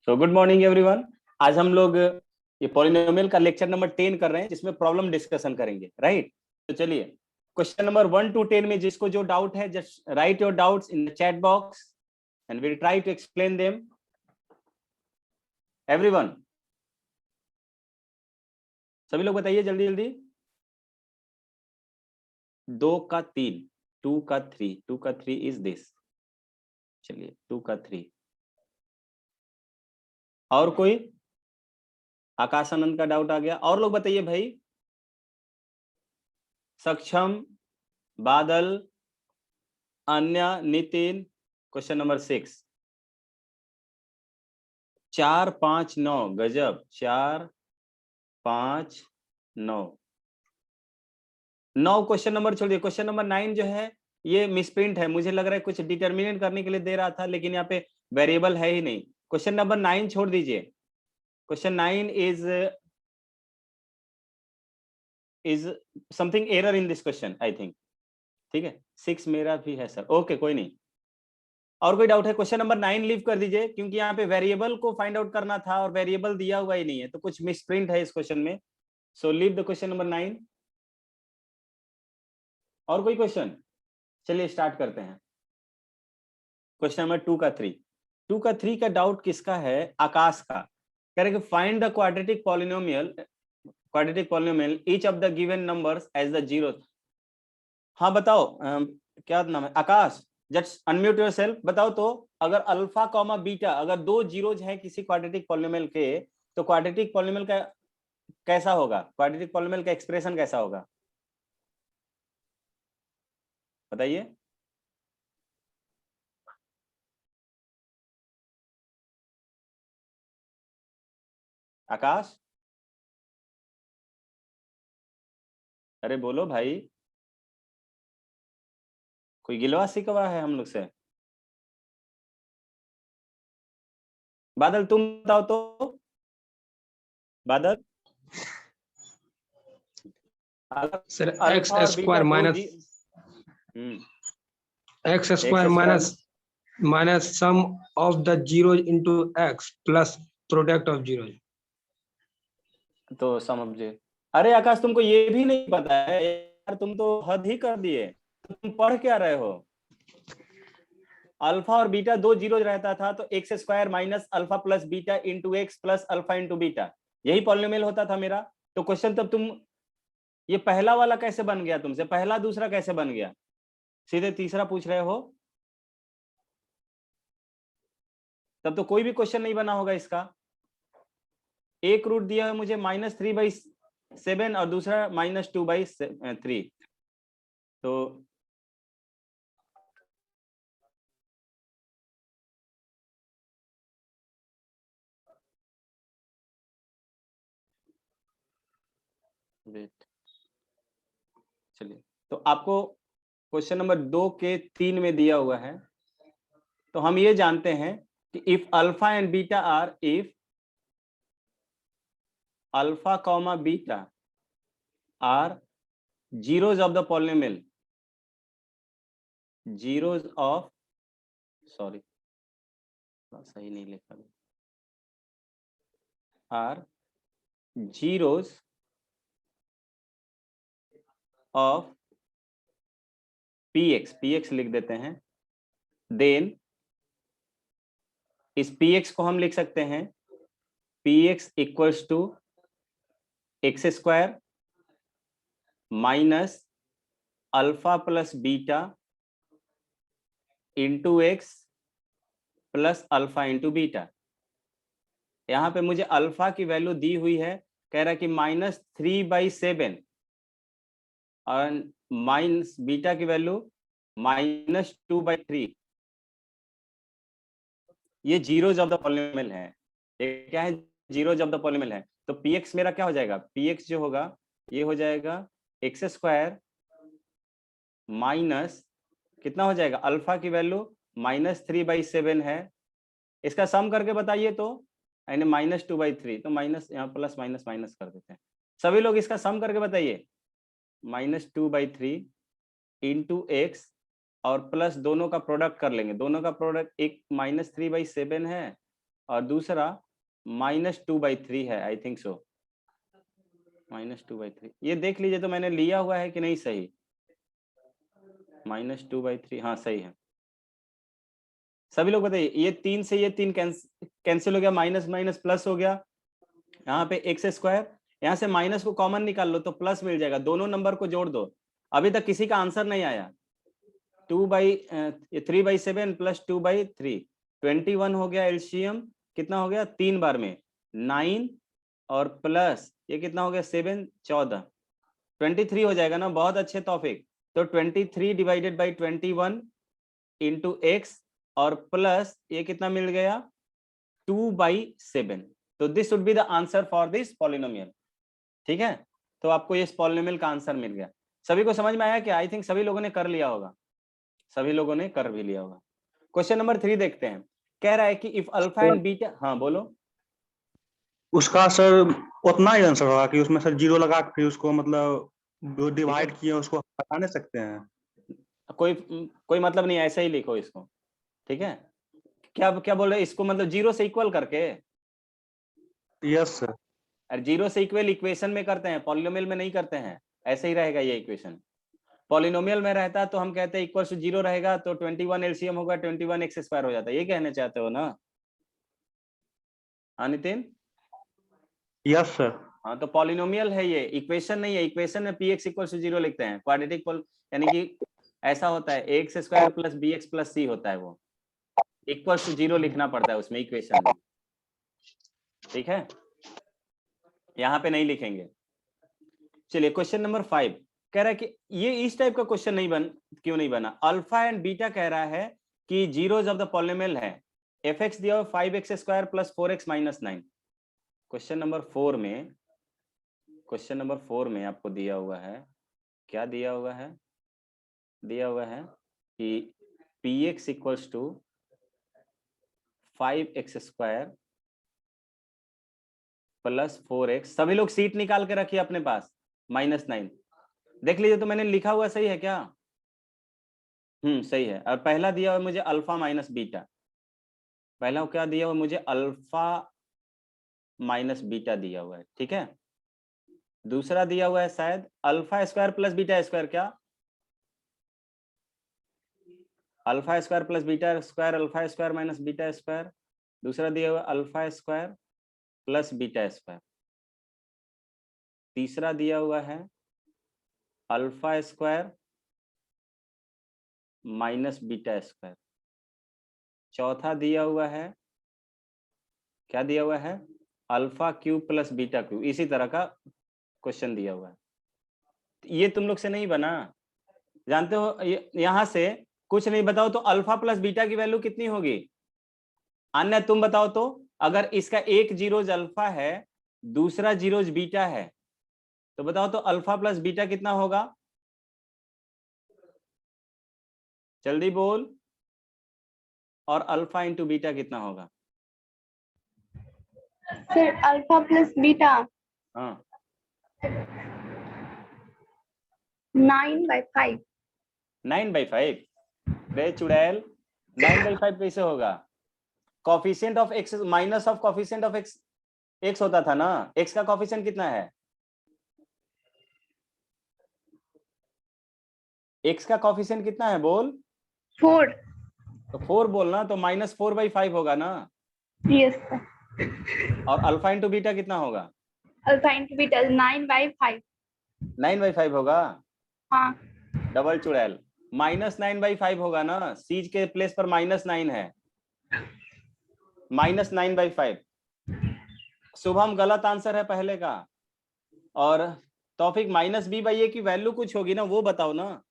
तो good morning everyone. आज हम लोग ये पॉलिनोमियल का लेक्चर नंबर 10 कर रहे हैं, जिसमें प्रॉब्लम डिस्कशन करेंगे, राइट। तो चलिए क्वेश्चन नंबर 1 to 10 में जिसको जो डाउट है, just write your doubts in the chat box and we'll try to explain them. Everyone, सभी लोग बताइए जल्दी जल्दी। 2 का 3, 2 का 3, 2 का 3 इज दिस। चलिए 2 का 3। और कोई? आकाश आनंद का डाउट आ गया। और लोग बताइए भाई। सक्षम, बादल, अन्य, नितिन। Question number 6। 4 5 9, गजब। 4 5 9 9 क्वेश्चन नंबर छोड़िए। क्वेश्चन नंबर 9 जो है ये मिसप्रिंट है, मुझे लग रहा है कुछ डिटर्मिनेट करने के लिए दे रहा था, लेकिन यहाँ पे वेरिएबल है ही नहीं। क्वेश्चन नंबर 9 छोड़ दीजिए। Question 9 is something error in this question, I think. ठीक है, 6 मेरा भी है सर। ओके, कोई नहीं। और कोई डाउट है? क्वेश्चन नंबर 9 लीव कर दीजिए, क्योंकि यहाँ पे वेरिएबल को फाइंड आउट करना था और वेरिएबल दिया हुआ ही नहीं है, तो कुछ मिसप्रिंट है इस क्वेश्चन में। So leave the question number 9। और कोई क्वेश्चन? चलिए स्टार्ट करते हैं। क्वेश्चन नंबर 2 का 3। 2 का 3 का डाउट किसका है? आकाश का। कह रहे कि find the quadratic polynomial each of the given numbers as the zero. हाँ बताओ, क्या नाम है? Akash, just unmute yourself. बताओ तो, अगर अल्फा कॉमा बीटा, अगर दो जीरोज हैं किसी क्वाड्रेटिक पॉलिनोमियल के, तो क्वाड्रेटिक पॉलिनोमियल का कैसा होगा? क्वाड्रेटिक पॉलिनोमियल का एक्सप्रेशन कैसा होगा? बताइए। आकाश, अरे बोलो भाई, कोई गिलवा शिकवा है हम लोग से? बादल तुम बताओ तो। बादल, सर एक्स अल्फा और बीटा स्क्वायर दो minus x square minus sum of the zero into x plus product of zero. तो समझे। अरे आकाश, तुमको ये भी नहीं पता है यार, तुम तो हद ही कर दिए। तुम पढ़ क्या रहे हो? अल्फा और बीटा दो जीरो रहता था, तो x square minus alpha plus beta into x plus alpha into beta, यही पॉलिनोमियल होता था मेरा। तो क्वेश्चन तब तुम, ये पहला वाला कैसे बन गया तुमसे? पहला दूसरा कैसे बन गया? सीधे तीसरा पूछ रहे हो? तब तो कोई भी क्वेश्चन नहीं बना होगा इसका। एक रूट दिया है मुझे -3/7 और दूसरा -2/3। तो वेट, चलिए। तो आपको क्वेश्चन नंबर 2 के 3 में दिया हुआ है। तो हम ये जानते हैं कि if alpha and beta are, if alpha comma beta are zeros of the polynomial, zeros of, sorry सही नहीं लिखा, आर जीरोज ऑफ पीएक्स लिख देते हैं। देन इस पीएक्स को हम लिख सकते हैं p x equals to x square minus alpha plus beta into x plus alpha into beta. यहाँ पे मुझे अल्फा की वैल्यू दी हुई है, कह रहा है कि -3/7 और माइनस बीटा की वैल्यू -2/3। ये जीरोज ऑफ द पॉलिनोमियल है। ये क्या है? जीरोज ऑफ द पॉलिनोमियल है। तो पीएक्स मेरा क्या हो जाएगा? पीएक्स जो होगा ये हो जाएगा एक्स स्क्वायर माइनस, कितना हो जाएगा? अल्फा की वैल्यू -3/7 है। इसका सम करके बताइए तो, यानी -2/3, तो माइनस यहाँ प्लस माइनस माइनस कर देते हैं। सभी लोग इसका सम करके बताइए। -2/3 इंटू एक्स और प्लस दोनों का प्रोडक्ट कर लेंगे। दोनों का प्रोडक्ट एक -3/7 है और दूसरा -2/3 है, आई थिंक सो, -2/3। ये देख लीजिए तो मैंने लिया हुआ है कि नहीं सही, -2/3, हाँ सही है। सभी लोग बताइए, ये 3 से ये 3 कैंसिल हो गया, माइनस माइनस प्लस हो गया, यहाँ पे x², यहाँ से माइनस को कॉमन निकाल लो तो प्लस मिल जाएगा, दोनों नंबर को जोड़ दो। अभी तक किसी का आंसर नहीं आया। 3/7 प्लस 2/3, 21 हो गया एलसीएम, कितना हो गया 3 बार में 9, और प्लस ये कितना हो गया 7, 14, 23 हो जाएगा ना। बहुत अच्छे तौफिक। तो 23 डिवाइडेड बाई 21 इंटू एक्स, और प्लस ये कितना मिल गया 2/7। तो this would be the answer for this polynomial. ठीक है, तो आपको इस पॉलिनोमियल का आंसर मिल गया। सभी को समझ में आया क्या? आई थिंक सभी लोगों ने कर लिया होगा, सभी लोगों ने कर भी लिया होगा। क्वेश्चन नंबर 3 देखते हैं। कह रहा है कि इफ अल्फा एंड बीटा, हाँ बोलो। उसका सर उतना ही आंसर होगा कि उसमें सर जीरो लगा के फिर उसको मतलब जो डिवाइड किए उसको हटा नहीं सकते हैं? कोई मतलब नहीं, ऐसे ही लिखो इसको। ठीक है, क्या क्या बोल रहे हैं इसको, मतलब जीरो से इक्वल करके? Yes sir. और जीरो से इक्वल इक्वेशन में करते हैं, पॉलिनोमियल में नहीं करते हैं। ऐसे ही रहेगा ये इक्वेशन। पॉलिनोमियल में रहता है तो हम कहते हैं इक्वल टू जीरो रहेगा, तो 21 एलसीएम होगा, 21x² हो जाता है। ये कहने चाहते हो ना? हाँ नितिन? Yes sir. हाँ, तो पॉलिनोमियल है ये, इक्वेशन नहीं है। इक्वेशन में px इक्वल टू 0 लिखते हैं। क्वाड्रेटिक यानी कि ऐसा होता है, ax² plus bx plus c होता है, वो इक्वल टू 0 लिखना पड़ता है उसमें, इक्वेशन में। ठीक है, यहाँ पे नहीं लिखेंगे। चलिए क्वेश्चन नंबर 5 कह रहा है कि ये इस टाइप का क्वेश्चन क्यों नहीं बना। अल्फा एंड बीटा कह रहा है कि जीरोज ऑफ द पॉलिनोमियल है। fx दिया हुआ 5x² plus 4x minus 9। Question number 4 में आपको दिया हुआ है, क्या दिया हुआ है? दिया हुआ है कि px equals to 5x² plus 4x। सभी लोग सीट निकाल के रखिए अपने पास, -9 देख लीजिए तो मैंने लिखा हुआ सही है क्या? सही है। और पहला दिया हुआ मुझे अल्फा माइनस बीटा, पहला क्या दिया हुआ मुझे, अल्फा माइनस बीटा दिया हुआ है। ठीक है, दूसरा दिया हुआ है शायद अल्फा² प्लस बीटा²। क्या? अल्फा² प्लस बीटा² अल्फा² माइनस बीटा²। दूसरा दिया हुआ अल्फा² प्लस बीटा²। तीसरा दिया हुआ है अल्फा² माइनस बीटा²। चौथा दिया हुआ है, क्या दिया हुआ है, α³ प्लस β³। इसी तरह का क्वेश्चन दिया हुआ है। ये तुम लोग से नहीं बना, जानते हो? यहां से कुछ नहीं बताओ तो अल्फा प्लस बीटा की वैल्यू कितनी होगी? अन्य तुम बताओ तो, अगर इसका एक जीरोज अल्फा है, दूसरा जीरोज बीटा है, तो बताओ तो अल्फा प्लस बीटा कितना होगा? जल्दी बोल। और अल्फा इंटू बीटा कितना होगा? सर अल्फा प्लस बीटा हाँ 9/5। 9/5? रे चुड़ैल, 9/5 कैसे होगा? Coefficient of x minus of coefficient of x, x होता था ना। एक्स का कॉफिशिएंट कितना है? एक्स का कॉफिशिएंट कितना है बोल? 4। तो 4 बोलना, तो -4/5 होगा ना। Yes sir. और अल्फा इंटू बीटा कितना होगा? Alpha into beta 9/5। 9/5 होगा। हाँ डबल चुड़ैल, -9/5 होगा ना। सीज के प्लेस पर -9 है, -9/5। शुभम गलत आंसर है पहले का। और तौफिक -b/a की वैल्यू कुछ होगी ना, वो बताओ ना।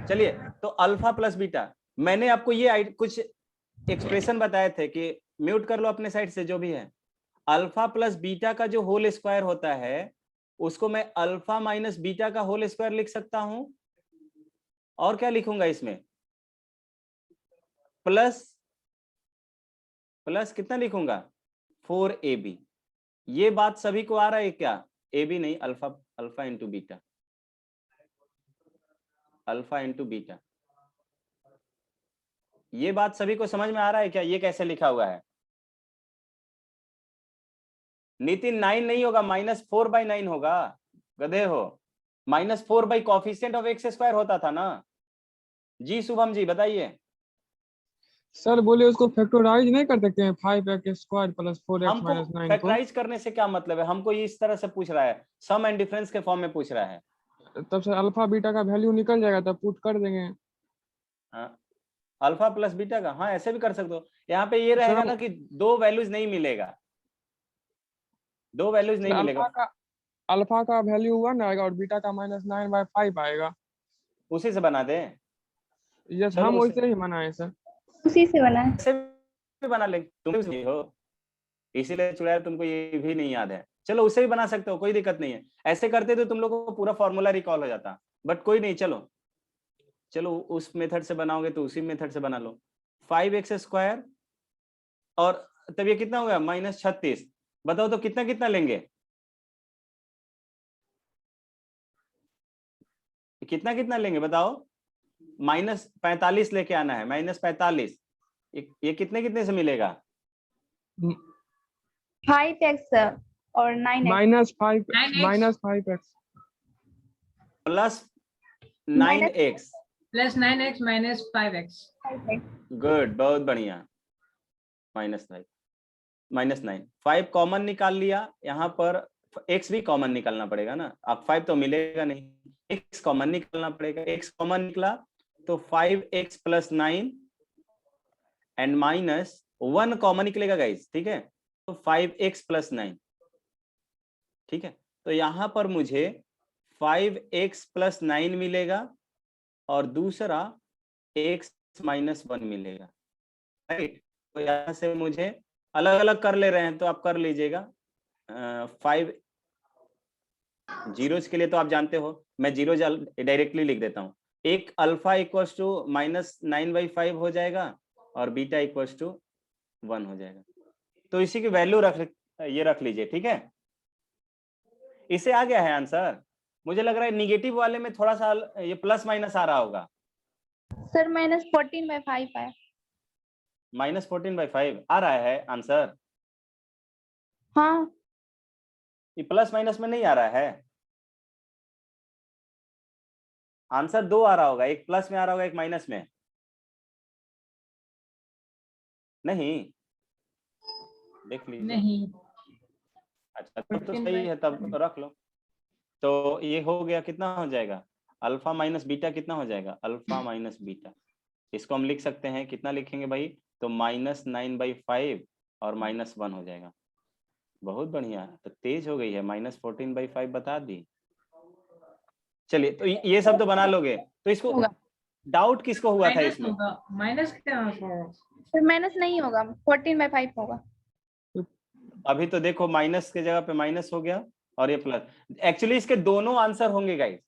चलिए, तो अल्फा प्लस बीटा, मैंने आपको ये कुछ एक्सप्रेशन बताए थे कि म्यूट कर लो अपने साइड से जो भी है। अल्फा प्लस बीटा का जो होल स्क्वायर होता है, उसको मैं अल्फा माइनस बीटा का होल स्क्वायर लिख सकता हूं। और क्या लिखूंगा इसमें? प्लस कितना लिखूंगा? 4ab। ये बात सभी को आ रहा है क्या? ab नहीं, alpha into beta, alpha into beta. ये बात सभी को समझ में आ रहा है क्या? ये कैसे लिखा हुआ है? नितिन 9 नहीं होगा, -4/9 होगा, गधे हो। -4 कोफिशिएंट ऑफ एक्स स्क्वायर होता था ना। जी शुभम जी बताइए। सर बोले उसको फैक्टराइज नहीं कर सकते हैं 5x² + 4x हमको - 9 को? फैक्टराइज करने से क्या मतलब है, हमको ये इस तरह से पूछ रहा है, सम एंड डिफरेंस के फॉर्म में पूछ रहा है। तब सर अल्फा बीटा का वैल्यू निकल जाएगा, तब पुट कर देंगे। हाँ, अल्फा प्लस बीटा का, हाँ ऐसे भी कर सकते हो। यहाँ पे ये रहेगा ना कि दो वैल्यूज नहीं मिलेगा, दो वैल्यूज नहीं मिलेगा, अल्फा का वैल्यू 1 आएगा और बीटा का -9/5 आएगा। उसी से बना दे। यस, चलो हम उसे वैसे ही बनाए सर। उसी से बना है। ऐसे भी बना लेंगे, तुम भी हो इसीलिए चुड़ैल तुमको ये भी नहीं याद है। चलो उसे भी बना सकते हो, कोई दिक्कत नहीं है। ऐसे करते तो तुम लोगों को पूरा फॉर्मूला रिकॉल हो जाता, बट कोई नहीं, चलो चलो उस मेथड से बनाओगे तो उसी मेथड से बना लो। 5x² और तब ये कितना हो गया, -36। बताओ तो कितना कितना लेंगे, कितना कितना लेंगे बताओ। -45 लेके आना है, -45। ये कितने कितने से मिलेगा, 5x और 9x -5x +9x +9x - 5x। 5x। Good, बहुत बढ़िया। -9 5 कॉमन निकाल लिया, यहाँ पर x भी कॉमन निकालना पड़ेगा ना, अब 5 तो मिलेगा नहीं, x कॉमन निकालना पड़ेगा। x कॉमन निकला तो 5x + 9 एंड -1 कॉमन निकलेगा गाइस, ठीक है, तो 5x + 9, ठीक है। तो यहाँ पर मुझे 5x + 9 मिलेगा और दूसरा x - 1 मिलेगा, राइट। तो यहाँ से मुझे अलग अलग कर ले रहे हैं तो आप कर लीजिएगा। 5 जीरोज के लिए तो आप जानते हो, मैं जीरो डायरेक्टली लिख देता हूँ। एक अल्फा इक्वल्स टू -9/5 हो जाएगा और बीटा इक्वल्स टू 1 हो जाएगा। तो इसी की वैल्यू ये रख लीजिए, ठीक है। इसे आ गया है आंसर। मुझे लग रहा है निगेटिव वाले में थोड़ा सा ये प्लस माइनस आ रहा होगा। सर -14/5 आया। -14/5 आ रहा है आंसर, हाँ ये प्लस माइनस में नहीं आ रहा है आंसर। 2 आ रहा होगा, एक प्लस में आ रहा होगा, एक माइनस में। नहीं देख लीजिए, नहीं, अच्छा तब तो सही है, तब तो रख लो। तो ये हो गया, कितना हो जाएगा, अल्फा माइनस बीटा कितना हो जाएगा, अल्फा माइनस बीटा। इसको हम लिख सकते हैं, कितना लिखेंगे भाई, तो -9/5 और -1 हो जाएगा। बहुत बढ़िया, तो तेज हो गई है, -14/5 बता दी। चलिए तो ये सब तो बना लोगे, तो इसको होगा। डाउट किसको हुआ था माइनस इसमें, होगा, माइनस क्या होगा? सर माइनस नहीं होगा, 14/5 होगा। अभी तो देखो माइनस के जगह पे माइनस हो गया और ये प्लस। एक्चुअली इसके दोनों आंसर होंगे गाइस,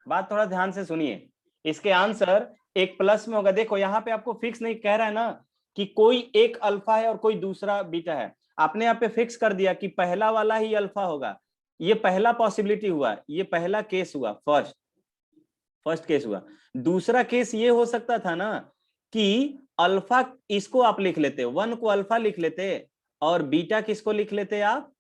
बात थोड़ा ध्यान से सुनिए। इसके आंसर एक प्लस में होगा, देखो यहाँ पे आपको फिक्स नहीं कह रहा है ना कि कोई एक अल्फा है और कोई दूसरा बीटा है, आपने यहाँ पे फिक्स कर दिया कि पहला वाला ही अल्फा होगा। ये पहला पॉसिबिलिटी हुआ, ये पहला केस हुआ, फर्स्ट केस हुआ। दूसरा केस ये हो सकता था ना कि अल्फा इसको आप लिख लेते, 1 को अल्फा लिख लेते और बीटा किसको लिख लेते आप,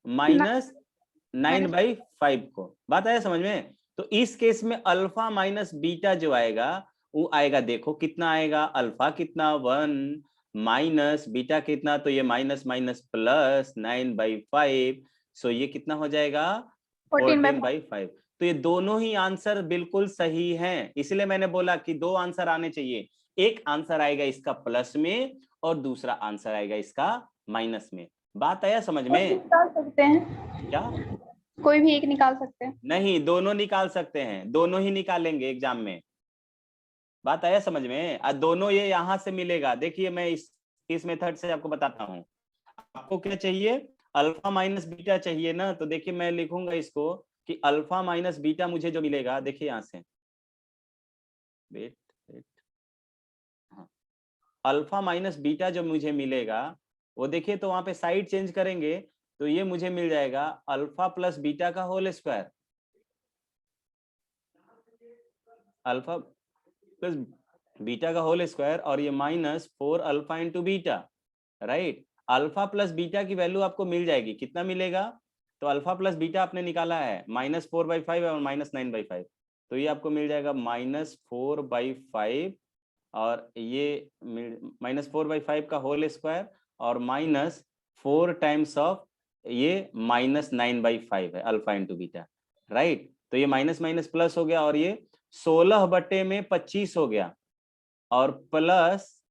-9/5 को। बात आया समझ में। तो इस केस में अल्फा माइनस बीटा जो आएगा वो आएगा, देखो कितना आएगा, अल्फा कितना 1 माइनस बीटा कितना, तो ये माइनस माइनस प्लस 9/5, सो ये कितना हो जाएगा 14/5। तो ये दोनों ही आंसर बिल्कुल सही हैं, इसलिए मैंने बोला कि दो आंसर आने चाहिए, एक आंसर आएगा इसका प्लस में और दूसरा आंसर आएगा इसका माइनस में। बात आया समझ में। निकाल सकते हैं, क्या कोई भी एक निकाल सकते हैं। नहीं, दोनों निकाल सकते हैं, दोनों ही निकालेंगे एग्जाम में। बात आया समझ में। दोनों ये यहां से मिलेगा, देखिए मैं इस मेथड से आपको बताता हूं। आपको क्या चाहिए, अल्फा माइनस बीटा चाहिए ना, तो देखिए मैं लिखूंगा इसको कि अल्फा माइनस बीटा मुझे जो मिलेगा, देखिए यहां से वेट हाँ, अल्फा माइनस बीटा जो मुझे मिलेगा वो देखिए, तो वहां पे साइड चेंज करेंगे तो ये मुझे मिल जाएगा अल्फा प्लस बीटा का whole square, alpha plus beta का होल स्क्वायर, और ये -4 alpha into beta, right. Alpha plus beta की वैल्यू आपको मिल जाएगी, कितना मिलेगा? तो अल्फा प्लस बीटा आपने निकाला है -4/5 और -9/5, तो ये आपको मिल जाएगा -4/5 और ये -4/5 का होल स्क्वायर और -4 टाइम्स ऑफ ये -9/5 है अल्फा इंटू बीटा, राइट। तो ये माइनस माइनस प्लस हो गया और ये 16/25 हो गया और प्लस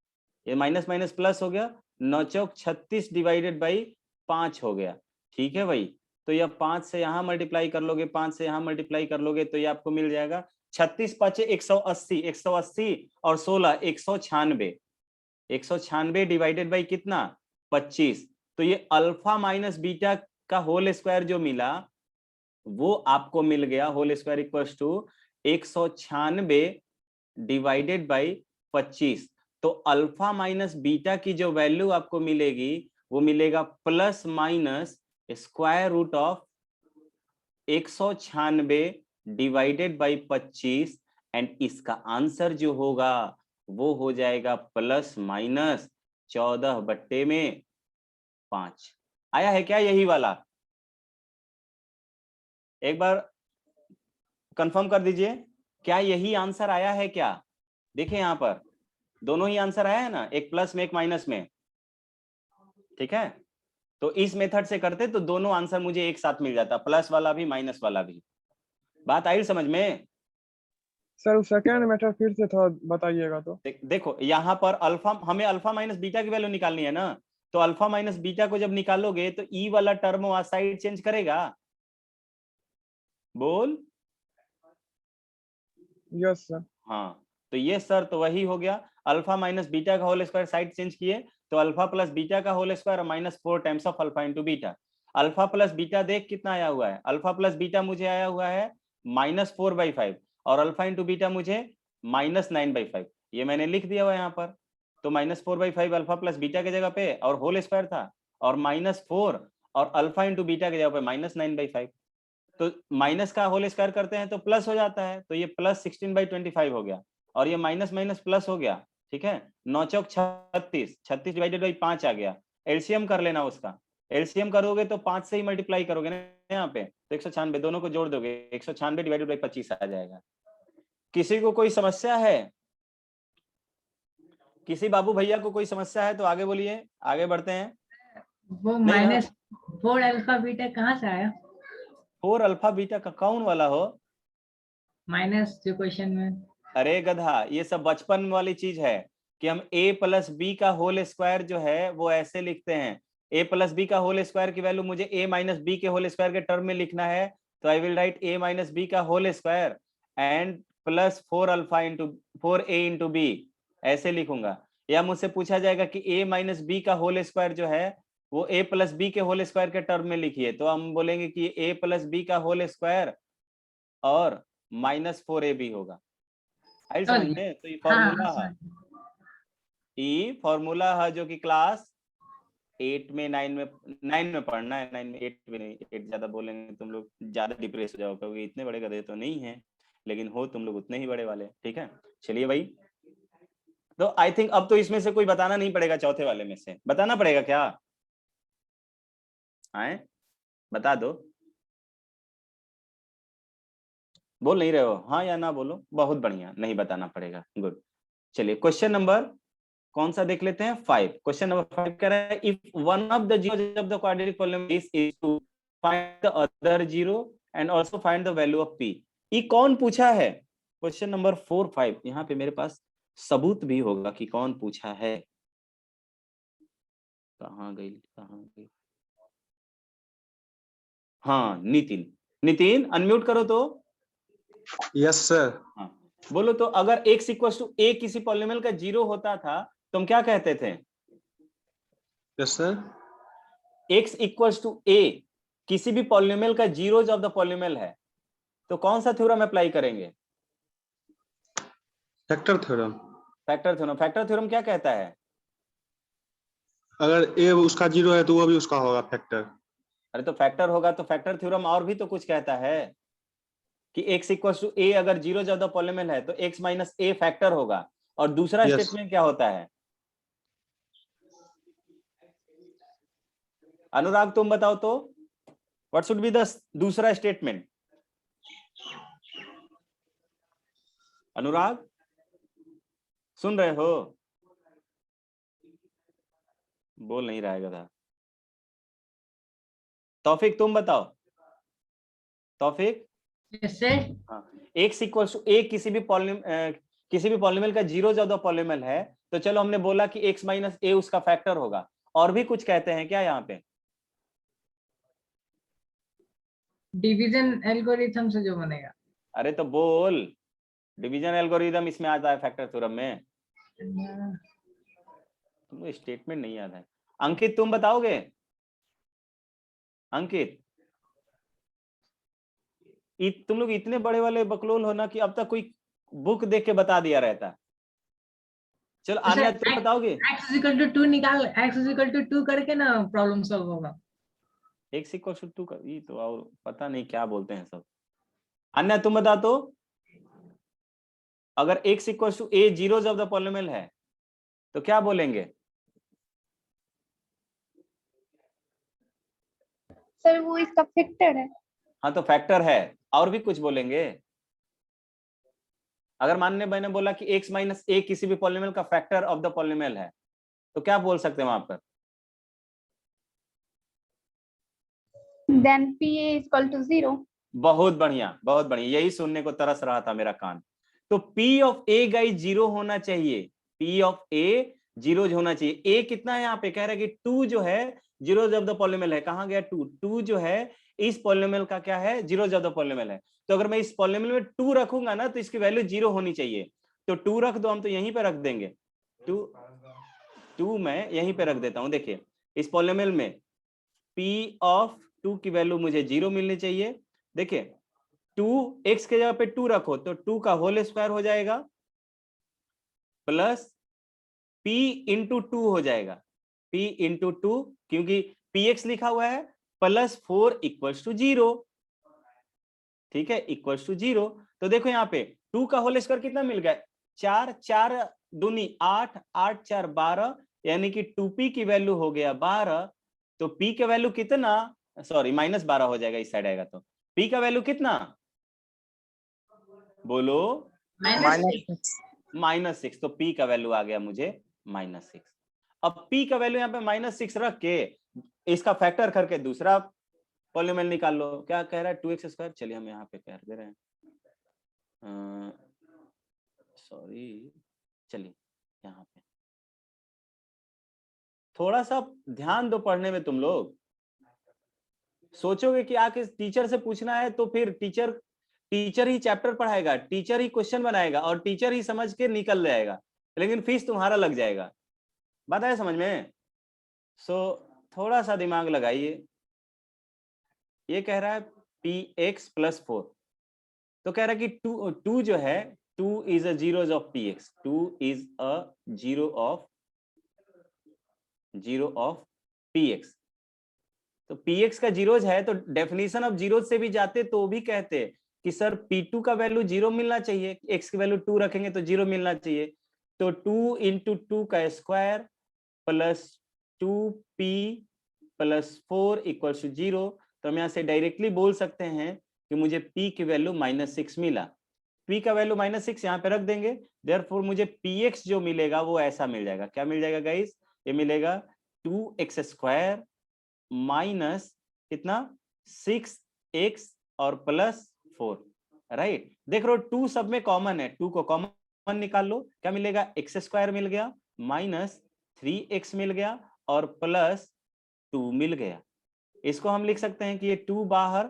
ये माइनस माइनस प्लस हो गया 9 चौक 36 डिवाइडेड बाई 5 हो गया। ठीक है भाई, तो ये 5 से यहाँ मल्टीप्लाई कर लोगे, 5 से यहाँ मल्टीप्लाई कर लोगे तो ये आपको मिल जाएगा 36 5 180, 180 और 16 196, 196 डिवाइडेड बाई कितना 25। तो ये अल्फा माइनस बीटा का होल स्क्वायर जो मिला वो आपको मिल गया whole square equals to 196 divided by 25। तो अल्फा माइनस बीटा की जो वैल्यू आपको मिलेगी वो मिलेगा plus minus square root of 196 divided by 25 and इसका आंसर जो होगा वो हो जाएगा प्लस माइनस 14/5। आया है क्या यही वाला? एक बार कंफर्म कर दीजिए, क्या यही आंसर आया है क्या? देखिए यहाँ पर दोनों ही आंसर आया है ना, एक प्लस में एक माइनस में। ठीक है, तो इस मेथड से करते तो दोनों आंसर मुझे एक साथ मिल जाता, प्लस वाला भी माइनस वाला भी। बात आई समझ में? सर सेकंड मेथड फिर से थोड़ा बताइएगा तो। देखो यहाँ पर अल्फा, हमें अल्फा माइनस बीटा की वैल्यू निकालनी है ना, तो अल्फा माइनस बीटा को जब निकालोगे तो ई वाला टर्म वहां साइड चेंज करेगा। बोल। Yes sir. हाँ, तो ये सर तो वही हो गया, अल्फा माइनस बीटा का होल स्क्वायर साइड चेंज किए तो अल्फा प्लस बीटा का whole square -4 times of alpha into beta. Alpha plus beta देख कितना आया हुआ है, अल्फा प्लस बीटा मुझे आया हुआ है -4/5 और अल्फा इंटू बीटा मुझे -9/5, ये मैंने लिख दिया हुआ यहाँ पर। तो -4/5 अल्फा प्लस बीटा की जगह पे और होल स्क्वायर था और -4 और अल्फा इंटू बीटा की जगह पे -9/5, तो माइनस का होल स्क्वायर करते हैं तो प्लस हो जाता है, तो ये प्लस 16/25 हो गया और ये माइनस माइनस प्लस हो गया। ठीक है, 9 चौक 36, 36 डिवाइडेड बाई 5 आ गया। एलसीएम कर लेना उसका, एलसीएम करोगे तो 5 से ही मल्टीप्लाई करोगे ना यहाँ पे, तो 196 दोनों को जोड़ दोगे 196 डिवाइडेड बाई 25 आ जाएगा। किसी को कोई समस्या है? किसी बाबू भैया को कोई समस्या है तो आगे बोलिए, आगे बढ़ते हैं। वो नहीं ना? -4 अल्फा बीटा कहाँ से आया? 4 अल्फा बीटा का कौन वाला हो? माइनस जो क्वेश्चन में। अरे गधा, ये सब बचपन वाली चीज है कि हम a प्लस बी का होल स्क्वायर जो है वो ऐसे लिखते हैं। a प्लस बी का होल स्क्वायर की वैल्यू मुझे a माइनस बी के होल स्क्वायर के टर्म में लिखना है, तो I will write a minus B का whole square and plus 4a into B, ऐसे लिखूंगा। या मुझसे पूछा जाएगा कि a माइनस बी का होल स्क्वायर जो है वो a प्लस बी के होल स्क्वायर के टर्म में लिखिए, तो हम बोलेंगे कि a प्लस बी का होल स्क्वायर और -4ab होगा। आई समझ में? तो ये फॉर्मूला है, ये फॉर्मूला है जो कि क्लास 8 में 9 में पढ़ना है, 9 में 8 में नहीं, 8 ज्यादा बोलेंगे तुम लोग ज्यादा डिप्रेस हो जाओ, क्योंकि इतने बड़े गधे तो नहीं है, लेकिन हो तुम लोग उतने ही बड़े वाले। ठीक है, चलिए भाई, तो आई थिंक अब तो इसमें से कोई बताना नहीं पड़ेगा, चौथे वाले में से बताना पड़ेगा क्या? आए बता दो, बोल नहीं रहे हो? हाँ या ना बोलो, बहुत बढ़िया, नहीं बताना पड़ेगा, गुड। चलिए क्वेश्चन नंबर कौन सा देख लेते हैं, 5। क्वेश्चन नंबर 5 कह रहा है if one of the zeros of the quadratic polynomial is to find the other zero and also find the value of p। ये कौन पूछा है? क्वेश्चन नंबर 4 5, यहाँ पे मेरे पास सबूत भी होगा कि कौन पूछा है। कहाँ गई? हाँ नितिन, नितिन अनम्यूट करो तो। Yes sir. हाँ बोलो तो, अगर x इक्वल टू a किसी पॉलीनोमियल का जीरो होता था तो हम क्या कहते थे? Yes sir. x equal to a किसी भी पॉलीनोमियल का जीरोज ऑफ द पॉलीनोमियल है तो कौन सा थ्योरम अप्लाई करेंगे? Factor theorem. Factor theorem. Factor theorem क्या कहता है? अगर a उसका जीरो है तो वो भी उसका होगा फैक्टर। अरे तो फैक्टर होगा तो फैक्टर थ्योरम और भी तो कुछ कहता है कि x इक्वल टू a अगर जीरो ऑफ द पॉलीनोमियल है तो x माइनस a फैक्टर होगा। और दूसरा Yes. स्टेटमेंट क्या होता है? अनुराग तुम बताओ तो व्हाट शुड बी द दूसरा स्टेटमेंट। अनुराग सुन रहे हो? बोल नहीं रहेगा था। तौफिक तुम बताओ। Taufiq Yes, sir. X equals to A किसी भी पॉलिनोमियल का जीरो ज्यादा पॉलिनोमियल है तो चलो हमने बोला कि एक्स माइनस ए उसका फैक्टर होगा। और भी कुछ कहते हैं क्या यहाँ पे? डिवीजन एल्गोरिथम से जो बनेगा। अरे तो बोल, डिवीजन एल्गोरिथम इसमें आता है फैक्टर थ्योरम में। तुमको स्टेटमेंट नहीं याद है। अंकित तुम बताओगे? अंकित तुम लोग इतने बड़े वाले बकलोल हो ना कि अब तक कोई बुक देख के बता दिया रहता। चलो आन्या तुम बताओगे? x = 2 निकाल, x = 2 करके ना प्रॉब्लम सॉल्व होगा। x = 2 का ये तो और पता नहीं क्या बोलते हैं सब। अन्य तुम बता तो, अगर x = a zeros of the polynomial है तो क्या बोलेंगे? सर वो इसका फैक्टर है। हाँ तो फैक्टर है। और भी कुछ बोलेंगे? अगर मानने मैंने बोला कि x - a किसी भी पॉलिनोमियल का फैक्टर ऑफ द पॉलिनोमियल है तो क्या बोल सकते हैं वहां पर? Then PA = 0। बहुत बढ़िया, बहुत बढ़िया, यही सुनने को तरस रहा था मेरा कान। तो P ऑफ A गाइस 0 होना चाहिए। P ऑफ A 0 होना चाहिए। A कितना है यहाँ पे? कह रहा है कि 2 जो है जीरोज ऑफ द पॉलिनोमियल है। कहाँ गया 2? 2 जो है इस पॉलिनोमियल का क्या है? जीरोज ऑफ द पॉलिनोमियल है। तो अगर मैं इस पॉलिनोमियल में 2 रखूंगा ना तो इसकी वैल्यू 0 होनी चाहिए। तो 2 रख दो, हम तो यहीं पे रख देंगे। 2 मैं यहीं पे रख देता हूं। देखिए इस पॉलिनोमियल में P ऑफ 2 की वैल्यू मुझे 0 मिलनी चाहिए। देखिए 2x के जगह पे 2 रखो तो 2 का होल स्क्वायर हो जाएगा प्लस p इंटू 2 हो जाएगा। p इंटू 2 क्योंकि px लिखा हुआ है प्लस 4 = 0। ठीक है, = 0। तो देखो यहाँ पे 2 का होल स्क्वायर कितना मिल गया? 4, 4 दूनी 8, 8 4 12, यानी कि 2p की वैल्यू हो गया 12। तो p का वैल्यू कितना? सॉरी -12 हो जाएगा, इस साइड आएगा तो p का वैल्यू कितना? बोलो। -6। तो p का वैल्यू आ गया मुझे -6। अब p का वैल्यू यहाँ पे -6 रख के इसका फैक्टर करके दूसरा पॉलिनोमियल निकाल लो। क्या कह रहा है? 2x²। चलिए हम यहाँ पे कर दे रहे हैं, सॉरी, चलिए यहाँ पे थोड़ा सा ध्यान दो पढ़ने में। तुम लोग सोचोगे कि आके टीचर से पूछना है तो फिर टीचर ही चैप्टर पढ़ाएगा, टीचर ही क्वेश्चन बनाएगा और टीचर ही समझ के निकल जाएगा, लेकिन फीस तुम्हारा लग जाएगा। बात है समझ में? सो थोड़ा सा दिमाग लगाइए। ये कह रहा है px + 4, तो कह रहा है कि 2 जो है 2 is a zeros of px, 2 is a zero of px। तो px का जीरोज है तो डेफिनेशन ऑफ जीरोज से भी जाते तो भी कहते कि सर p2 का वैल्यू 0 मिलना चाहिए, x की वैल्यू 2 रखेंगे तो 0 मिलना चाहिए। तो 2 × 2 का स्क्वायर प्लस 2p + 4 = 0। तो हम यहाँ से डायरेक्टली बोल सकते हैं कि मुझे p की वैल्यू -6 मिला। p का वैल्यू -6 यहाँ पे रख देंगे, देयरफॉर मुझे px जो मिलेगा वो ऐसा मिल जाएगा। क्या मिल जाएगा गाइस? ये मिलेगा 2x² माइनस कितना 6x और प्लस 4। राइट, देख लो 2 सब में कॉमन है, 2 को कॉमन निकाल लो। क्या मिलेगा? x² मिल गया माइनस 3x मिल गया और प्लस 2 मिल गया। इसको हम लिख सकते हैं कि ये 2 बाहर,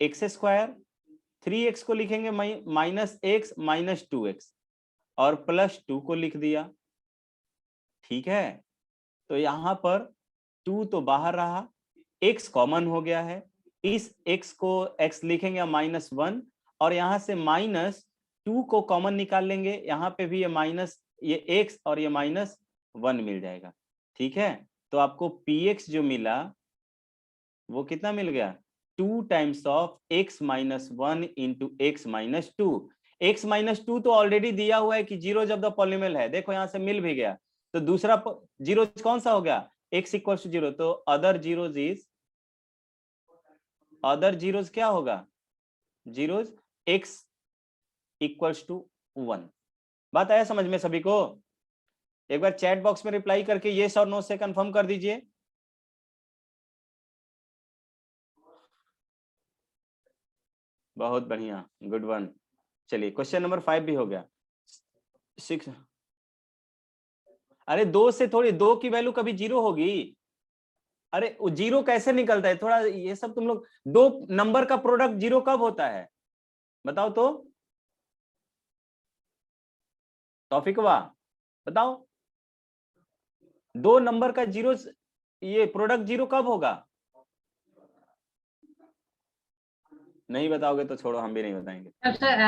x², 3x को लिखेंगे -x - 2x और प्लस 2 को लिख दिया। ठीक है, तो यहां पर 2 तो बाहर रहा, x कॉमन हो गया है, इस x को x लिखेंगे -1 और यहां से -2 को कॉमन निकाल लेंगे। यहाँ पे भी ये x और ये -1 मिल जाएगा। ठीक है, तो आपको px जो मिला वो कितना मिल गया? 2 times of x - 1 × x - 2। x - 2 तो ऑलरेडी दिया हुआ है कि जीरो जब द पॉलिनोमियल है, देखो यहाँ से मिल भी गया। तो दूसरा जीरो कौन सा हो गया? x इक्वल्स टू 0, तो अदर जीरोज क्या होगा? Zeros x equals to 1। बात आया समझ में सभी को? एक बार चैट बॉक्स में रिप्लाई करके येस और नो से कंफर्म कर दीजिए। बहुत बढ़िया, गुड वन। चलिए क्वेश्चन नंबर 5 भी हो गया। 6, अरे 2 से थोड़ी, 2 की वैल्यू कभी 0 होगी? अरे वो 0 कैसे निकलता है? थोड़ा ये सब तुम लोग, 2 नंबर का प्रोडक्ट 0 कब होता है बताओ तो, तौफीक वाह बताओ। 2 नंबर का 0 ये प्रोडक्ट 0 कब होगा? नहीं बताओगे तो छोड़ो, हम भी नहीं बताएंगे। अब सर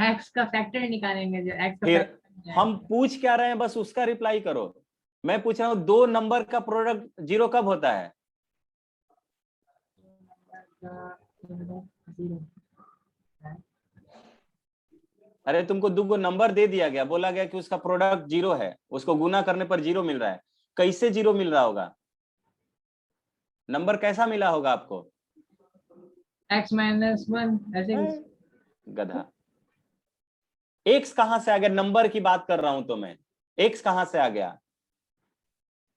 एक्स का फैक्टर निकालेंगे, जो एक्स का फिर फैक्टर हम पूछ क्या रहे हैं, बस उसका रिप्लाई करो। मैं पूछ रहा हूं 2 नंबर का प्रोडक्ट 0 कब होता है? अरे तुमको 2 नंबर दे दिया गया, बोला गया कि उसका प्रोडक्ट 0 है, उसको गुना करने पर 0 मिल रहा है। कैसे 0 मिल रहा होगा? नंबर कैसा मिला होगा आपको? x माइनस 1 ऐसे गधा। x कहां से आ गया? नंबर की बात कर रहा हूं तो मैं, x कहां से आ गया?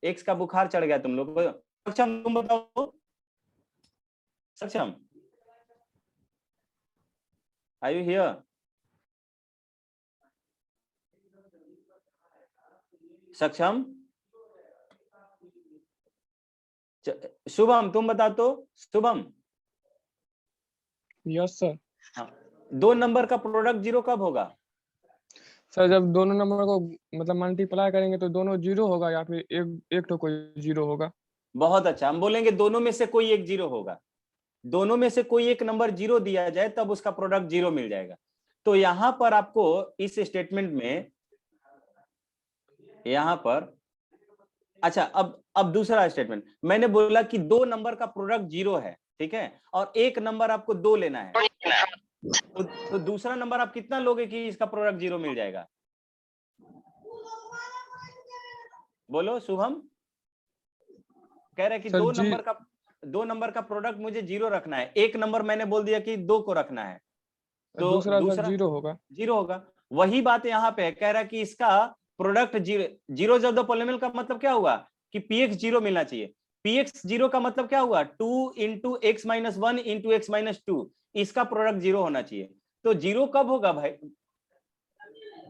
x का बुखार चढ़ गया तुम लोग को। सक्षम तुम बताओ, सक्षम आर यू हियर? सक्षम, शुभम तुम बता तो, शुभम। Yes sir. हाँ, 2 नंबर का प्रोडक्ट 0 कब होगा? सर जब दोनों नंबर को मतलब मल्टीप्लाई करेंगे तो दोनों 0 होगा, या फिर एक तो कोई 0 होगा। बहुत अच्छा, हम बोलेंगे दोनों में से कोई एक 0 होगा। दोनों में से कोई एक नंबर 0 दिया जाए तब उसका प्रोडक्ट 0 मिल जाएगा। तो यहां पर आपको इस स्टेटमेंट में, यहां पर, अच्छा अब दूसरा स्टेटमेंट, मैंने बोला कि 2 नंबर का प्रोडक्ट 0 है, ठीक है, और एक नंबर आपको 2 लेना है। तो दूसरा नंबर आप कितना लोगे कि इसका प्रोडक्ट 0 मिल जाएगा? बोलो शुभम। कह रहे हैं कि सर 2 नंबर का प्रोडक्ट मुझे 0 रखना है, एक नंबर मैंने बोल दिया कि 2 को रखना है, तो दूसरा दूसरा 0 होगा। 0 होगा। वही बात यहाँ पे कह रहा है कि इसका प्रोडक्ट 0 ऑफ द पॉलिनोमियल का मतलब क्या हुआ कि px 0 मिलना चाहिए। px 0 का मतलब क्या हुआ? 2 into x minus 1 into x minus 2, इसका प्रोडक्ट 0 होना चाहिए। तो 0 कब होगा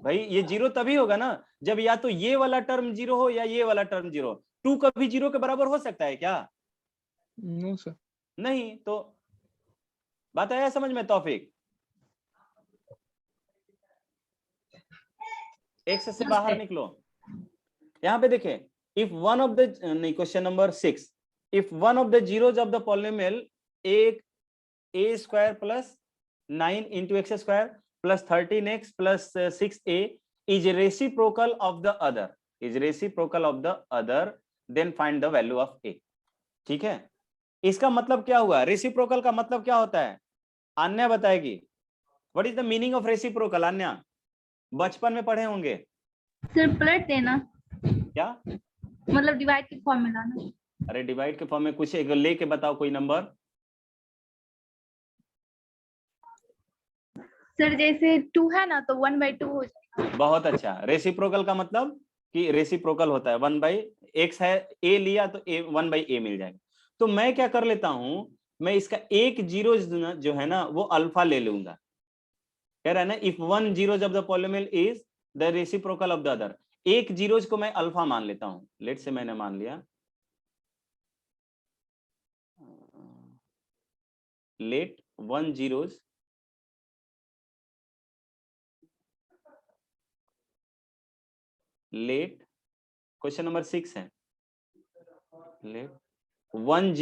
भाई ये 0 तभी होगा ना जब या तो ये वाला टर्म 0 हो या ये वाला टर्म 0। 2 कभी 0 के बराबर हो सकता है क्या? No sir. नहीं। तो बात आया समझ में तौफीक? x से बाहर निकलो। यहां पे देखें, इफ वन ऑफ द, नहीं question number 6, if one of the zeros of the polynomial a square plus 9 into x square plus 13x plus 6a is reciprocal of the other, is reciprocal of the other, then find the value of a। ठीक है, इसका मतलब क्या हुआ? Reciprocal का मतलब क्या होता है? अन्या बताएगी। What is the meaning of reciprocal? Anya बचपन में पढ़े होंगे। सर पलट देना, क्या? मतलब डिवाइड के फॉर्म में लाना। अरे डिवाइड के फॉर्म में कुछ एक लेके बताओ कोई नंबर। सर जैसे 2 है ना तो 1/2 हो जाएगा। बहुत अच्छा। रेसिप्रोकल का मतलब कि रेसिप्रोकल होता है 1/x है, a लिया तो a 1/a मिल जाएगा। तो मैं क्या कर लेता हूं, मैं इसका एक जीरो जो है ना वो अल्फा ले लूंगा। कह रहा है ना if 1 zeros of the polynomial is the reciprocal of the other, एक जीरोज को मैं अल्फा मान लेता हूं। लेट से मैंने मान लिया, let 1 zeros let, question number 6 है, लेट 1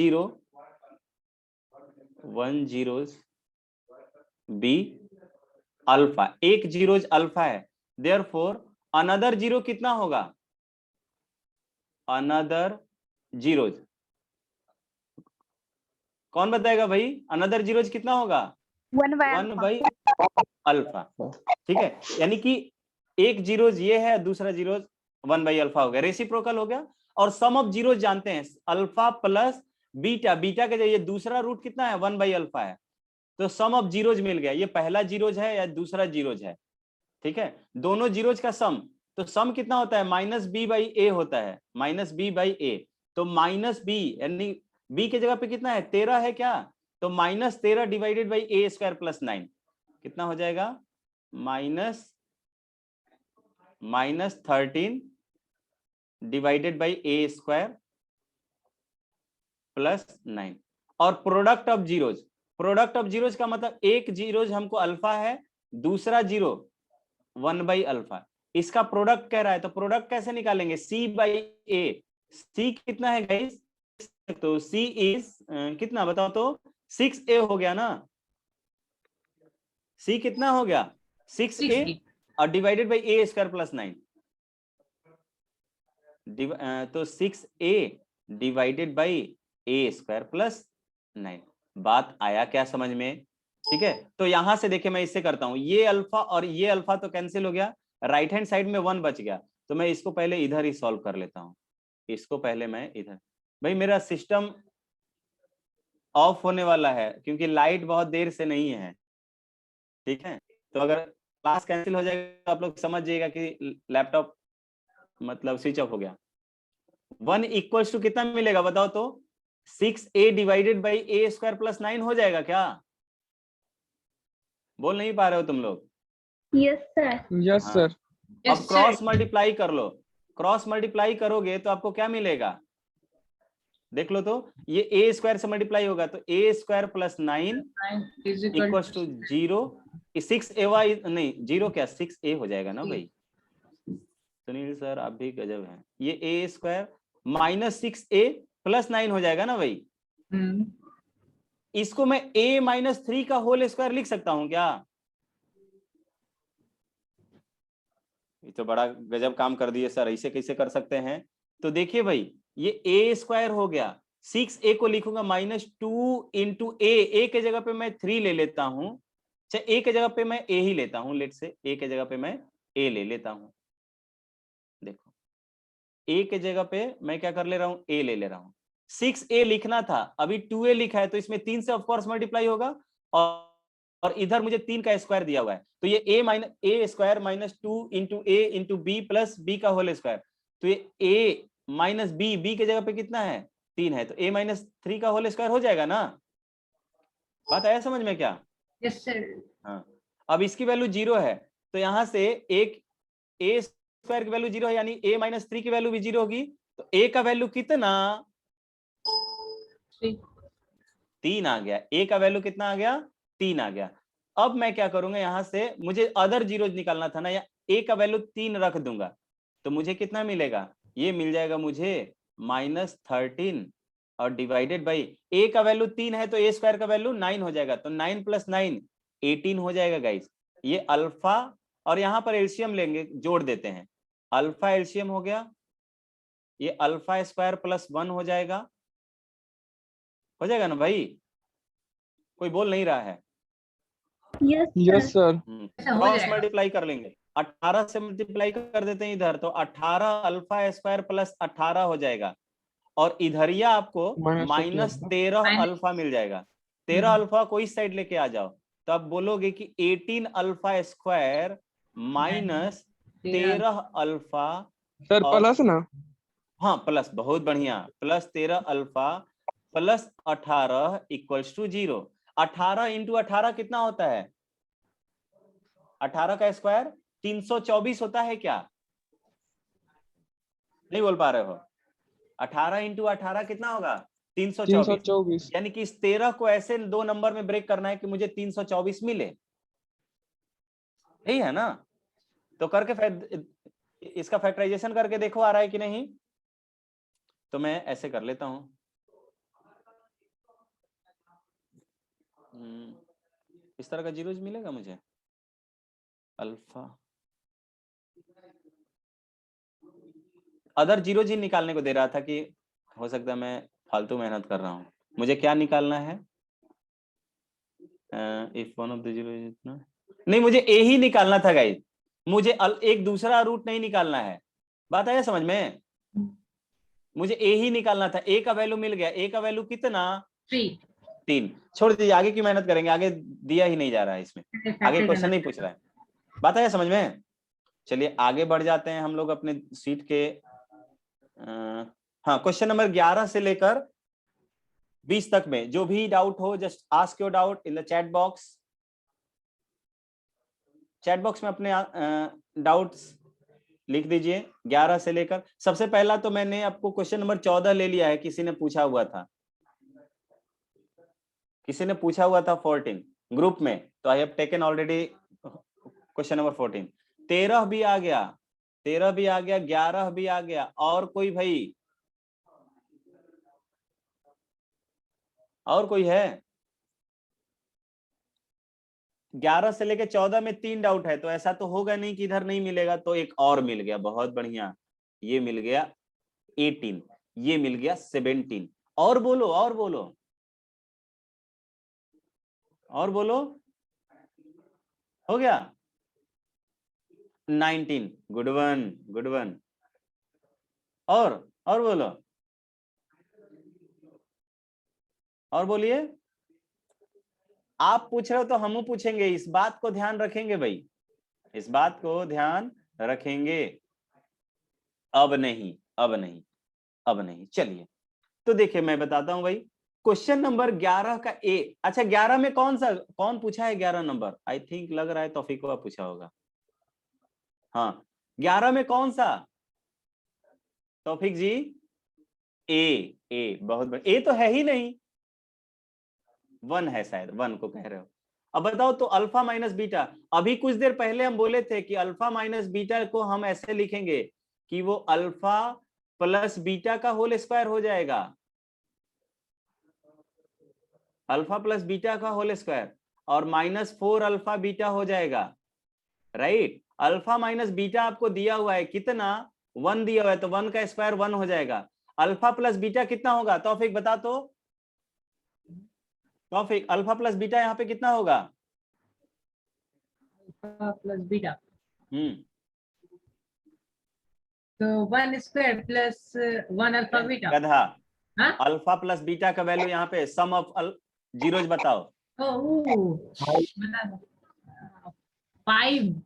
zeros बी अल्फा, एक जीरोज अल्फा है, देयरफॉर अनदर जीरो कितना होगा? अनदर जीरोज, कौन बताएगा भाई? अनदर जीरोज कितना होगा? 1/अल्फा। ठीक है, यानी कि एक जीरोज ये है, दूसरा जीरोज 1/अल्फा हो गया, रेसिप्रोकल हो गया। और सम ऑफ जीरो जानते हैं, अल्फा प्लस बीटा, बीटा का ये दूसरा रूट कितना है 1/अल्फा है, तो सम ऑफ जीरोज मिल गया। ये पहला जीरोज है या दूसरा जीरोज है, ठीक है, दोनों जीरोज का सम, तो सम कितना होता है -b/a होता है, -b/a। तो -b यानी b की जगह पे कितना है 13 है क्या, तो -13 डिवाइडेड बाई a² + 9 कितना हो जाएगा -13 डिवाइडेड बाई a² + 9। और product of zeros, product of zeros का मतलब एक जीरोज हमको अल्फा है, दूसरा जीरो 1/अल्फा, इसका प्रोडक्ट कह रहा है, तो प्रोडक्ट कैसे निकालेंगे c/a, c कितना है गाइस, तो c इज कितना बताओ तो 6a हो गया ना, c कितना हो गया 6a और डिवाइडेड बाई a² + 9, तो 6a डिवाइडेड बाई a² + 9। बात आया क्या समझ में, ठीक है। तो यहां से देखिए मैं इससे करता हूं, ये अल्फा और ये अल्फा तो कैंसिल हो गया, राइट हैंड साइड में 1 बच गया, तो मैं इसको पहले इधर ही सॉल्व कर लेता हूं, इसको पहले मैं इधर, भाई मेरा सिस्टम ऑफ होने वाला है क्योंकि लाइट बहुत देर से नहीं है, ठीक है, तो अगर क्लास कैंसिल हो जाएगा तो आप लोग समझ जाइएगा कि लैपटॉप मतलब स्विच ऑफ हो गया। 1 इक्वल्स टू कितना मिलेगा बताओ तो 6a डिवाइडेड बाई a² + 9 हो जाएगा क्या, बोल नहीं पा रहे हो तुम लोग, यस सर। यस हाँ। सर। Yes, अब क्रॉस sir. मल्टीप्लाई कर लो, क्रॉस मल्टीप्लाई करोगे तो आपको क्या मिलेगा देख लो तो, ये a² से मल्टीप्लाई होगा तो a² + 9 is equal equals to 0, 6a नहीं 0 क्या 6a हो जाएगा ना भाई, सुनील सर आप भी गजब हैं, ये a² -6a + 9 हो जाएगा ना भाई, Hmm. इसको मैं a - 3 का होल स्क्वायर लिख सकता हूं क्या, ये तो बड़ा गजब काम कर दिए सर, ऐसे कैसे कर सकते हैं, तो देखिए भाई ये a² हो गया, 6a को लिखूंगा -2 × a के जगह पे मैं 3 ले लेता हूं, अच्छा a के जगह पे मैं a ही लेता हूं, लेट से a के जगह पे मैं a ले लेता हूं, देखो a के जगह पे मैं क्या कर ले रहा हूं a ले ले रहा हूं, 6a लिखना था अभी 2a लिखा है तो इसमें 3 से ऑफ कोर्स मल्टीप्लाई होगा, और इधर मुझे 3 का स्क्वायर दिया हुआ है, तो ये a² - 2 × a × b + b का होल स्क्वायर, तो ये a - b के जगह पे कितना है 3 है, तो a - 3 का होल स्क्वायर हो जाएगा ना, बात आया समझ में क्या, Yes, sir. हाँ। अब इसकी वैल्यू 0 है तो यहां से एक a² की वैल्यू 0 है, यानी a - 3 की वैल्यू भी 0 होगी, तो a का वैल्यू कितना 3 आ गया, a का वैल्यू कितना आ गया 3 आ गया। अब मैं क्या करूंगा यहां से मुझे अदर जीरोज निकालना था ना, या a का वैल्यू 3 रख दूंगा तो मुझे कितना मिलेगा, ये मिल जाएगा मुझे -13 और डिवाइडेड बाई a का वैल्यू 3 है तो a² का वैल्यू 9 हो जाएगा, तो 9 + 9 18 हो जाएगा गाइस, ये अल्फा, और यहां पर एलसीएम लेंगे जोड़ देते हैं, अल्फा एलसीएम हो गया, ये α² + 1 हो जाएगा ना भाई, कोई बोल नहीं रहा है, यस सर। ऐसा हो क्रॉस जाएगा। मल्टीप्लाई कर लेंगे, 18 से मल्टीप्लाई कर देते हैं इधर, तो 18 α² + 18 हो जाएगा, और इधरिया आपको -13 अल्फा मिल जाएगा, 13 अल्फा को इस साइड लेके आ जाओ, तो आप बोलोगे कि 18 α² - 13 अल्फा, सर और प्लस ना, हाँ प्लस, बहुत बढ़िया, +13 अल्फा + 18 = 0, 18 × 18 कितना होता है, 18 का स्क्वायर 324 होता है क्या, नहीं बोल पा रहे हो, 18 × 18 कितना होगा 324, 324। यानी कि इस 13 को ऐसे 2 नंबर में ब्रेक करना है कि मुझे 324 मिले, यही है ना, तो करके इसका फैक्टराइजेशन करके देखो आ रहा है कि नहीं, तो मैं ऐसे कर लेता हूं, इस तरह का जीरोज मिलेगा मुझे, अल्फा अदर जीरोज ही निकालने को दे रहा था कि हो सकता है मैं फालतू मेहनत कर रहा हूं, मुझे क्या निकालना है, if one of the zero इतना नहीं, मुझे ए ही निकालना था गाइस, मुझे एक दूसरा रूट नहीं निकालना है, बात आया समझ में, मुझे ए ही निकालना था, ए का वैल्यू मिल गया, ए का वैल्यू कितना 3 3। छोड़ दीजिए, आगे की मेहनत करेंगे, आगे दिया ही नहीं जा रहा है इसमें, आगे क्वेश्चन नहीं पूछ रहा है। बात आया समझ में? चलिए आगे बढ़ जाते हैं हम लोग अपने सीट के हाँ क्वेश्चन नंबर 11 से लेकर 20 तक में जो भी डाउट हो just ask your doubt in the chat box. Chat box में अपने डाउट्स लिख दीजिए 11 से लेकर। सबसे पहला तो मैंने आपको क्वेश्चन नंबर 14 ले लिया है, किसी ने पूछा हुआ था, किसी ने पूछा हुआ था 14 ग्रुप में, तो I have taken already question number 14। 13 भी आ गया, 13 भी आ गया, 11 भी आ गया, और कोई भाई, और कोई है? 11 से लेकर 14 में 3 डाउट है, तो ऐसा तो होगा नहीं कि इधर नहीं मिलेगा, तो एक और मिल गया, बहुत बढ़िया, ये मिल गया 18, ये मिल गया 17। और बोलो, और बोलो, और बोलो, हो गया 19। Good one, good one. और बोलो, और बोलिए। आप पूछ रहे हो तो हम पूछेंगे, इस बात को ध्यान रखेंगे भाई, इस बात को ध्यान रखेंगे। अब नहीं, अब नहीं, अब नहीं। चलिए तो देखिए मैं बताता हूं भाई, क्वेश्चन नंबर 11 का ए। अच्छा 11 में कौन पूछा है 11 नंबर? आई थिंक लग रहा है तौफीक पूछा होगा। हाँ 11 में कौन सा तौफीक जी? ए बहुत बढ़िया। ए तो है ही नहीं, 1 है शायद, 1 को कह रहे हो। अब बताओ तो अल्फा माइनस बीटा, अभी कुछ देर पहले हम बोले थे कि अल्फा माइनस बीटा को हम ऐसे लिखेंगे कि वो अल्फा प्लस बीटा का होल स्क्वायर हो जाएगा, अल्फा प्लस बीटा का होल स्क्वायर, और -4 अल्फा बीटा हो जाएगा, राइट। अल्फा माइनस बीटा आपको दिया हुआ है कितना? 1 दिया हुआ है, तो 1 का स्क्वायर 1 हो जाएगा। अल्फा प्लस बीटा कितना होगा तौफीक बता तो? तौफीक अल्फा प्लस बीटा यहाँ पे कितना होगा? प्लस बीटा, हम्म, तो 1 स्क्वायर प्लस 1 अल्फा बीटा। गधा। हाँ? अल्फा प्लस बीटा का वैल्यू यहाँ पे सम ऑफ जीरोज बताओ। बता दो। 5/1।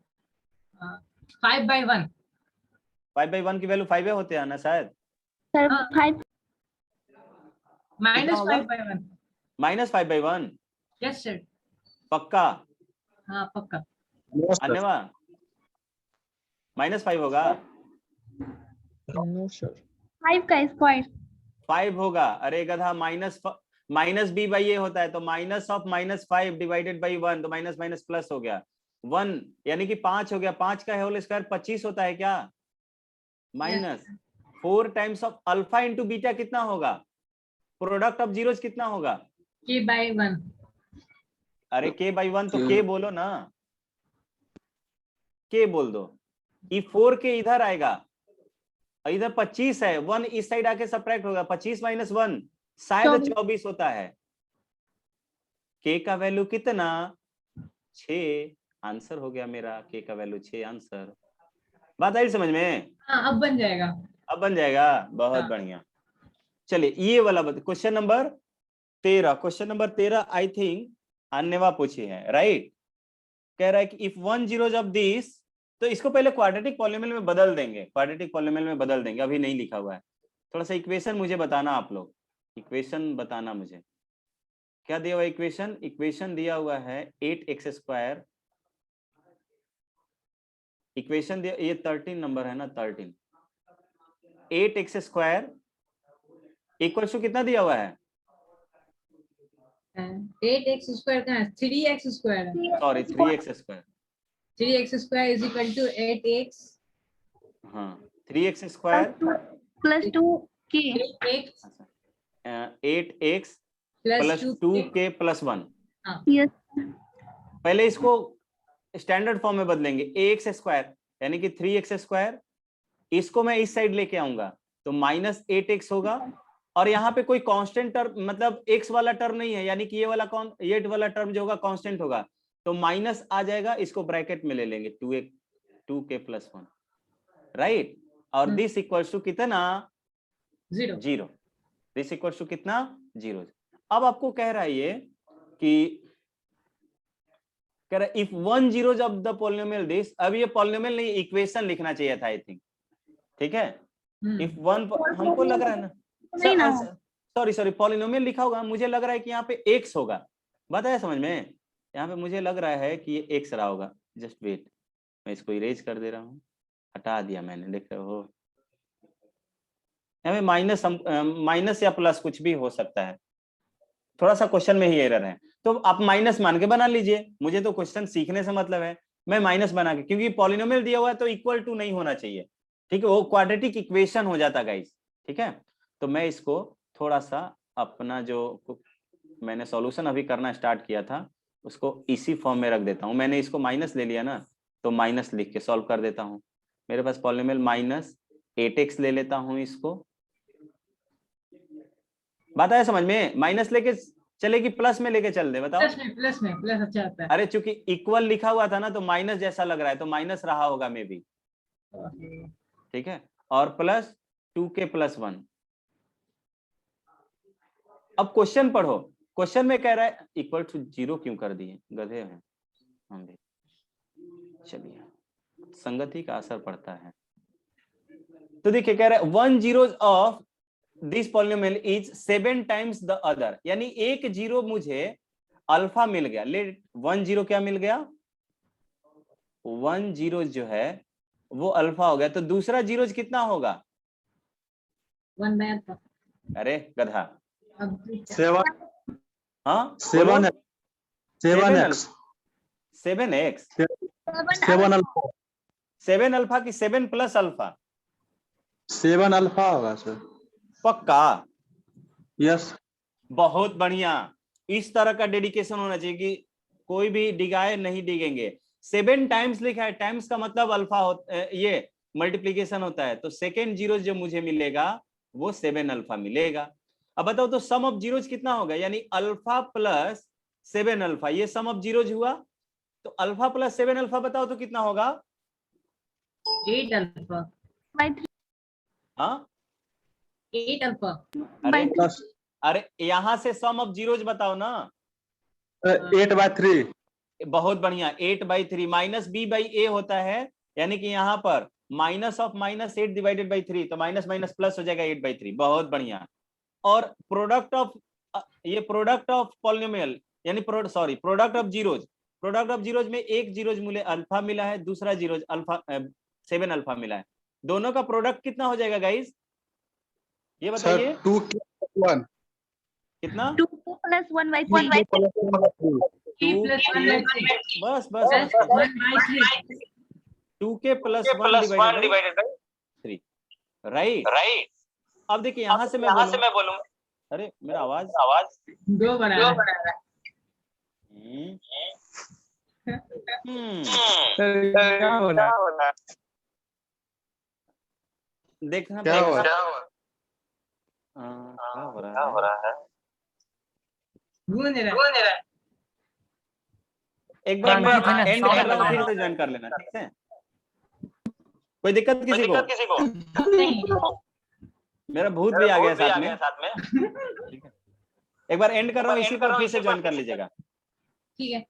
5/1 की वैल्यू 5 होते हैं ना शायद? सर हाँ। 5 -5/1। -5/1 यस सर। पक्का? हाँ पक्का। अन्यवा -5 होगा? No sir. 5 का स्क्वायर 5 होगा? अरे गधा, माइनस बी बाई ए होता है, तो माइनस ऑफ -5 डिवाइडेड बाई 1, तो माइनस माइनस प्लस हो गया 1, यानी कि 5 हो गया। 5 का होल स्क्वायर 25 होता है क्या? Minus 4 times of alpha into beta कितना होगा? प्रोडक्ट ऑफ जीरोस कितना होगा? k/1। अरे k/1 तो k बोलो ना, k बोल दो। ई 4 के इधर आएगा, इधर 25 है, 1 इस साइड आके सब्ट्रैक्ट होगा, 25 - 1 शायद 24 होता है। k का वैल्यू कितना? 6। आंसर हो गया मेरा, k का वैल्यू 6 आंसर। बात आई समझ में? हाँ अब बन जाएगा। अब बन जाएगा, बहुत हाँ। बढ़िया। चलिए ये वाला question number 13, question number 13 I think अन्यवा पूछी है, राइट। कह रहा है कि इफ 1 zeros ऑफ दिस, तो इसको पहले क्वाड्रेटिक पॉलिनोमियल में बदल देंगे, क्वाड्रेटिक पॉलिनोमियल में बदल देंगे, अभी नहीं लिखा हुआ है। थोड़ा सा इक्वेशन मुझे बताना, आप लोग इक्वेशन बताना मुझे, क्या दिया हुआ इक्वेशन? इक्वेशन दिया हुआ है 8x², इक्वेशन दिया, ये 13 नंबर है ना, 13 8x² इक्वल टू कितना दिया हुआ है? 8x² का 3x²। Sorry 3x²। 3x² is equal to 8x हाँ 3x² plus 2k 8x plus plus 2k plus 1। Yes पहले इसको स्टैंडर्ड फॉर्म में बदलेंगे, ax² यानी कि 3x², इसको मैं इस साइड लेके आऊंगा तो -8x होगा, और यहाँ पे कोई कांस्टेंट टर्म, मतलब x वाला टर्म नहीं है, यानी कि ये वाला टर्म जो होगा कांस्टेंट होगा, तो माइनस आ जाएगा, इसको ब्रैकेट में ले लेंगे 2k प्लस 1, राइट। और दिस इक्वल्स टू कितना? Zero. Zero. This equal to कितना? जीरो। अब आपको कह रहा है ये कि कह रहा है if one zero of the polynomial this, अब ये पॉलिनोमियल नहीं इक्वेशन लिखना चाहिए था आई थिंक, ठीक है। इफ वन, हमको लग रहा है ना नहीं ना। सॉरी पॉलिनोमियल लिखा होगा, मुझे लग रहा है कि यहाँ पे एक्स होगा, बताया समझ में, यहाँ पे मुझे लग रहा है कि ये एक्स रहा होगा। जस्ट वेट, मैं इसको इरेज कर दे रहा हूँ, हटा दिया मैंने, देख रहे हो यहाँ पे माइनस या प्लस कुछ भी हो सकता है, थोड़ा सा क्वेश्चन में ही एरर है, तो आप माइनस मान के बना लीजिए, मुझे तो क्वेश्चन सीखने से मतलब है, मैं माइनस बना के, क्योंकि पॉलिनोमियल दिया हुआ है तो इक्वल टू नहीं होना चाहिए, ठीक है, वो क्वाड्रेटिक इक्वेशन हो जाता गाइस, ठीक है। तो मैं इसको थोड़ा सा अपना जो मैंने सॉल्यूशन अभी करना स्टार्ट किया था उसको इसी फॉर्म में रख देता हूं। मैंने इसको माइनस ले लिया ना, तो माइनस लिख के सॉल्व कर देता हूं। मेरे पास पॉलिनोमियल माइनस 8x ले लेता हूं, इसको, बात है समझ में, माइनस लेके चले कि प्लस में लेके चल दे, बताओ। प्लस में प्लस अच्छा आता है। अरे चूंकि इक्वल लिखा हुआ था ना तो माइनस जैसा लग रहा है, तो माइनस रहा होगा मे बी, ठीक है। और प्लस 2k + 1। अब क्वेश्चन पढ़ो, क्वेश्चन में कह रहा है इक्वल टू 0 क्यों कर दिए, गधे हैं हम भी। चलिए, संगति का असर पड़ता है। तो देखिए कह रहा है 1 0 of this polynomial is 7 times the other, यानी एक जीरो मुझे अल्फा मिल गया। ले 1 0 क्या मिल गया? 1 0 जो है वो अल्फा हो गया, तो दूसरा जीरोज कितना होगा? 1 बाय अल्फा। अरे गधा, 7 हाँ 7x 7x 7x 7 alpha 7 alpha की 7 + अल्फा 7 अल्फा होगा सर। पक्का? यस। बहुत बढ़िया, इस तरह का डेडिकेशन होना चाहिए कि कोई भी डिगाए नहीं डिगेंगे। 7 टाइम्स लिखा है, टाइम्स का मतलब अल्फा ये मल्टीप्लीकेशन होता है, तो सेकेंड जीरो जो मुझे मिलेगा वो 7 अल्फा मिलेगा। अब बताओ तो सम ऑफ जीरोज कितना होगा, यानी अल्फा + 7 अल्फा, ये सम ऑफ जीरोज हुआ, तो अल्फा + 7 अल्फा बताओ तो कितना होगा? 8 अल्फा। हाँ 8 अल्फा। अरे यहां से सम ऑफ जीरोज बताओ ना। 8/3। बहुत बढ़िया, 8/3 -b/a होता है, यानी कि यहाँ पर -(-8) तो माइनस माइनस प्लस हो जाएगा 8/3। बहुत बढ़िया। और प्रोडक्ट ऑफ ये प्रोडक्ट ऑफ पॉलिनोमियल यानी प्रोडक्ट ऑफ जीरोज में एक जीरोज मुझे अल्फा मिला है, दूसरा जीरोज अल्फा 7 अल्फा मिला है, दोनों का प्रोडक्ट कितना हो जाएगा गाइस, ये बताइए। 2k+1 कितना? 2 + 1/3 2 + 1/3 बस 1/3 2k + 1/3, राइट। अब देखिए यहां से मैं बोलूं, अरे मेरा आवाज 2 बराबर। सर क्या हो रहा है? देखना क्या हुआ? क्या हो रहा है? गूंज रहा है। एक बार मैं ट्रांजिट है ना, एंड साउंड कर रहा हूँ, आ फिर रहा से ज्वाइन कर लेना, ठीक है? कोई दिक्कत किसी को? नहीं। मेरा भूत भी आ गया साथ में। ठीक है, एक बार एंड कर रहा हूँ, इसी पर फिर से ज्वाइन कर लीजिएगा। ठीक है।